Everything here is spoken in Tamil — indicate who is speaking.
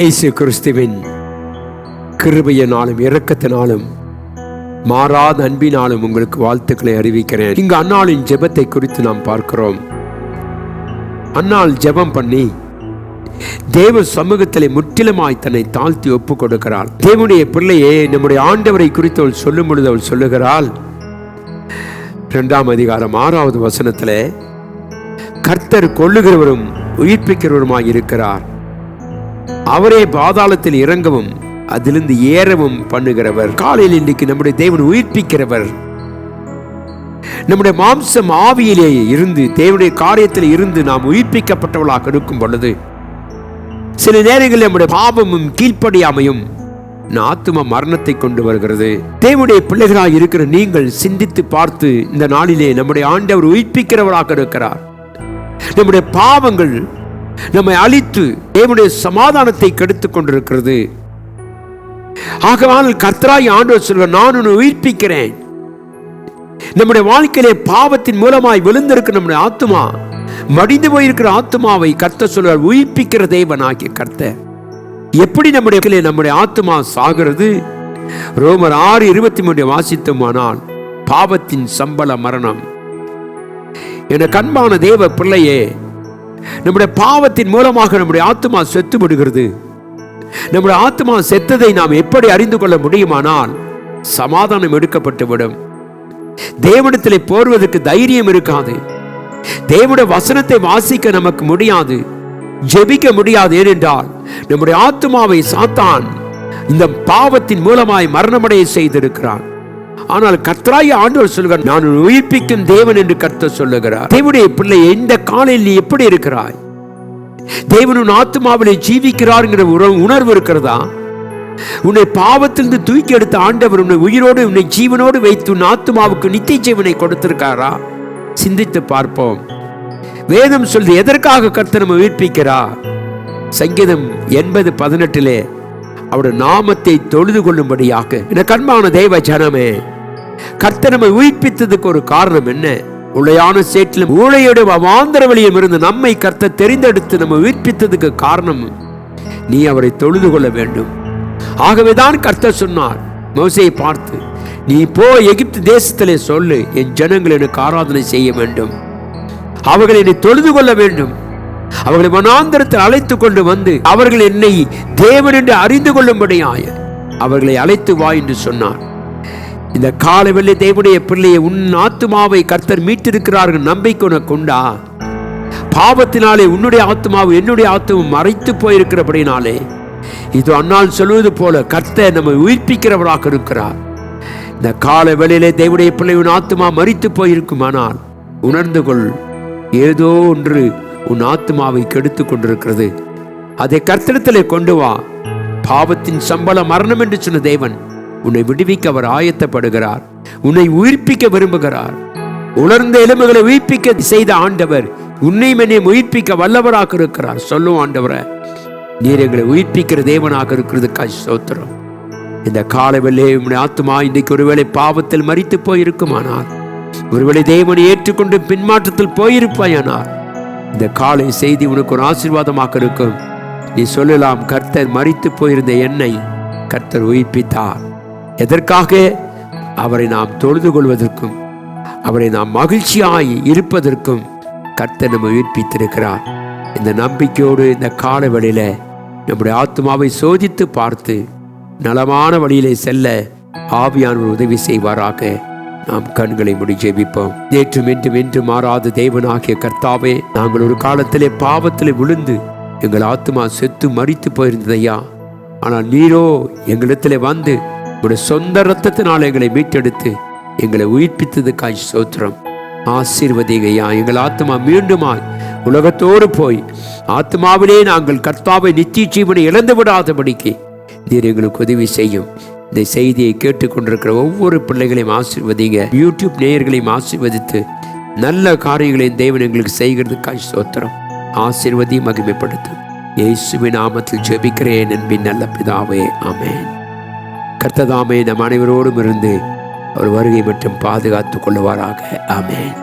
Speaker 1: இயேசு கிறிஸ்துவின் கிருபையினாலும் இரக்கத்தினாலும் மாறாத அன்பினாலும் உங்களுக்கு வாழ்த்துக்களை அறிவிக்கிறேன். இங்கு அன்னாளின் ஜெபத்தை குறித்து நாம் பார்க்கிறோம். அன்னாள் ஜெபம் பண்ணி தேவ சமூகத்திலே முற்றிலுமாய் தன்னை தாழ்த்தி ஒப்பு கொடுக்கிறாள். தேவனுடைய பிள்ளையே, நம்முடைய ஆண்டவரை குறித்து அவள் சொல்லும் பொழுது அவள் சொல்லுகிறாள், 2 அதிகாரம் 6வது வசனத்திலே, கர்த்தர் கொல்லுகிறவரும் உயிர்ப்பிக்கிறவருமாய் இருக்கிறார். அவரே பாதாளத்தில் இறங்கவும் அதிலிருந்து ஏறவும் பண்ணுகிறவர். காலையில் இன்றைக்கு நம்முடைய தேவன் உயிர்ப்பிக்கிறவர். நம்முடைய மாம்சம் ஆவியிலே இருந்து தேவனுடைய காரியத்தில் இருந்து நாம் உயிர்ப்பிக்கப்பட்டவர்களாக இருக்கும் பொழுது சில நேரங்களில் நம்முடைய பாவமும் கீழ்ப்படியாமையும் ஆத்தும மரணத்தை கொண்டு வருகிறது. தேவனுடைய பிள்ளைகளாக இருக்கிற நீங்கள் சிந்தித்து பார்த்து இந்த நாளிலே நம்முடைய ஆண்டவர் உயிர்ப்பிக்கிறவராக இருக்கிறார். நம்முடைய பாவங்கள் நம்மை அழித்து தேவனுடைய சமாதானத்தை கெடுத்துக் கொண்டிருக்கிறது. ஆகவே கர்த்தராய் ஆண்டவர் சொல்வார், நான் உன்னை உயிர்ப்பிக்கிறேன். நம்முடைய வாழ்க்கையிலே பாவத்தின் மூலமாய் விழுந்திருக்கிற நம்முடைய ஆத்துமா, மடிந்து போயிருக்கிற ஆத்துமாவை கர்த்தர் சொல்வார், உயிர்ப்பிக்கிற தேவனாகிய கர்த்தர். எப்படி நம்முடைய ஆத்துமா சாகிறது? ரோமர் 6:23 வாசித்தோமானால், பாவத்தின் சம்பள மரணம். என கண்பான தேவ பிள்ளையே, நம்முடைய பாவத்தின் மூலமாக நம்முடைய ஆத்துமா செத்து விடுகிறது. நம்முடைய ஆத்துமா செத்ததை நாம் எப்படி அறிந்து கொள்ள முடியுமானால், சமாதானம் எடுக்கப்பட்டு விடும். தேவனிடத்திலே போர்வதற்கு தைரியம் இருக்காது. தேவனுடைய வசனத்தை வாசிக்க நமக்கு முடியாது, ஜெபிக்க முடியாது. ஏனென்றால் நம்முடைய ஆத்துமாவை சாத்தான் இந்த பாவத்தின் மூலமாய் மரணமடைய செய்திருக்கிறான். ஆனால் கர்த்தராகிய ஆண்டவர் சொல்கிறார், நான் உயிர்ப்பிக்கும் தேவன் என்று கர்த்தர் சொல்லுகிறார். தேவனுடைய பிள்ளை, இந்த காலையில் நீ எப்படி இருக்கிறாய்? தேவன் ஆத்துமாவிலே ஜீவிக்கிறார் என்கிற உணர்வு இருக்கிறதா? உன்னை பாவத்திலிருந்து தூக்கி எடுத்த ஆண்டவர் உன்னை உயிரோடு, உன்னை ஜீவனோடு வைத்து உன் ஆத்துமாவுக்கு நித்திய ஜீவனை கொடுத்திருக்காரா? சிந்தித்து பார்ப்போம். வேதம் சொல்லி எதற்காக கர்த்தர் நம்ம உயிர்ப்பிக்கிறார்? சங்கீதம் 80:18 அவருடைய நாமத்தை தொழுது கொள்ளும்படியாக. என கண்பான தெய்வ ஜனமே, கர்த்தர் நம்மை உயிர்ப்பித்ததுக்கு ஒரு காரணம் என்ன? உளையான சேற்றிலும் ஊழையோட அவாந்தர வழியில் இருந்து நம்மை கர்த்தர் தெரிந்தெடுத்து நம்ம உயிர்ப்பித்ததுக்கு காரணம், நீ அவரை தொழுது கொள்ள வேண்டும். ஆகவேதான் கர்த்தர் சொன்னார் மோசேயை பார்த்து, நீ போ எகிப்து தேசத்திலே சொல்லு, என் ஜனங்கள் எனக்கு ஆராதனை செய்ய வேண்டும், அவர்கள் என்னை தொழுது கொள்ள வேண்டும், அவர்களை வனாந்தரத்தில் அழைத்து கொண்டு வந்து அவர்கள் என்னை தேவன் என்று அறிந்து கொள்ளும்படியாய அவர்களை அழைத்து வா என்று சொன்னார். இந்த காலவெளியில் தேவனுடைய பிள்ளையை, உன் ஆத்துமாவை கர்த்தர் மீட்டிருக்கிறார்கள் நம்பிக்கை உனக்கு உண்டா? பாவத்தினாலே உன்னுடைய ஆத்துமாவும் என்னுடைய ஆத்துமாவும் மறைத்து போயிருக்கிறபடினாலே, இது அன்னால் சொல்வது போல கர்த்தர் நம்மை உயிர்ப்பிக்கிறவராக இருக்கிறார். இந்த கால வேளையிலே தேவனுடைய பிள்ளையின் ஆத்துமா மரித்து போயிருக்குமானால் உணர்ந்து கொள், ஏதோ ஒன்று உன் ஆத்துமாவை கெடுத்து கொண்டிருக்கிறது. அதை கர்த்தரிடத்திலே கொண்டு வா. பாவத்தின் சம்பளம் மரணம் என்று சொன்ன தேவன் உன்னை விடுவிக்க அவர் ஆயத்தப்படுகிறார். உன்னை உயிர்ப்பிக்க விரும்புகிறார். உணர்ந்த எலும்புகளை உயிர்ப்பிக்க செய்த ஆண்டவர் உன்னை என்னையும் உயிர்ப்பிக்க வல்லவராக இருக்கிறார். சொல்லும் ஆண்டவரை, நீர் எங்களை உயிர்ப்பிக்கிற தேவனாக இருக்கிறதுக்காக ஸ்தோத்திரம். இந்த காலவெளியே உன்னுடைய ஆத்துமா இன்றைக்கு ஒருவேளை பாவத்தில் மரித்து போயிருக்குமானால், ஒருவேளை தேவனை ஏற்றுக்கொண்டு பின்மாற்றத்தில் போயிருப்பாயானால், இந்த காலை செய்தி உனக்கு ஒரு ஆசீர்வாதமாக இருக்கும். நீ சொல்லலாம், கர்த்தர் மரித்து போயிருந்த என்னை கர்த்தர் உயிர்ப்பித்தார். எதற்காக? அவரை நாம் தொழுது கொள்வதற்கும் அவரை நாம் மகிழ்ச்சியாய் இருப்பதற்கும் கர்த்தர் நம்ம உயிர்ப்பித்திருக்கிறார். இந்த நம்பிக்கையோடு இந்த கால வழியில நம்முடைய ஆத்மாவை சோதித்து பார்த்து நலமான வழியிலே செல்ல ஆவியானவர் உதவி செய்வாராக. நாம் கண்களை மூடி ஜெபிப்போம். நேற்றும் என்றும் என்று மாறாத தேவனாகிய கர்த்தாவே, நாங்கள் ஒரு காலத்திலே பாவத்திலே விழுந்து எங்கள் ஆத்மா செத்து மரித்து போயிருந்ததையா, ஆனால் நீரோ எங்களிடத்திலே வந்து உடைய சொந்த இரத்தத்தினால் எங்களை மீட்டெடுத்து எங்களை உயிர்ப்பித்ததுக்காய் ஸ்தோத்திரம். ஆசீர்வதிங்கய்யா. எங்கள் ஆத்மா மீண்டுமாய் உலகத்தோடு போய் ஆத்மாவிலே நாங்கள் கர்த்தாவை நித்திய ஜீவனை இழந்து விடாதபடிக்கு நீர் எங்களுக்கு உதவி செய்யும். இந்த செய்தியை கேட்டுக்கொண்டிருக்கிற ஒவ்வொரு பிள்ளைகளையும் ஆசீர்வதிங்க. யூடியூப் நேயர்களையும் ஆசீர்வதித்து நல்ல காரியங்களையும் தேவன் எங்களுக்கு செய்கிறதுக்காய் ஸ்தோத்திரம். ஆசீர்வதி மகிமைப்படுத்தும். இயேசுவின் நாமத்தில் ஜெபிக்கிறேன் அன்பின் நல்ல பிதாவே, ஆமென். கர்த்தர் தாமே நம் அனைவரோடும் இருந்து அவர் வருகை மற்றும் பாதுகாத்துக் கொள்ளுவாராக. ஆமென்.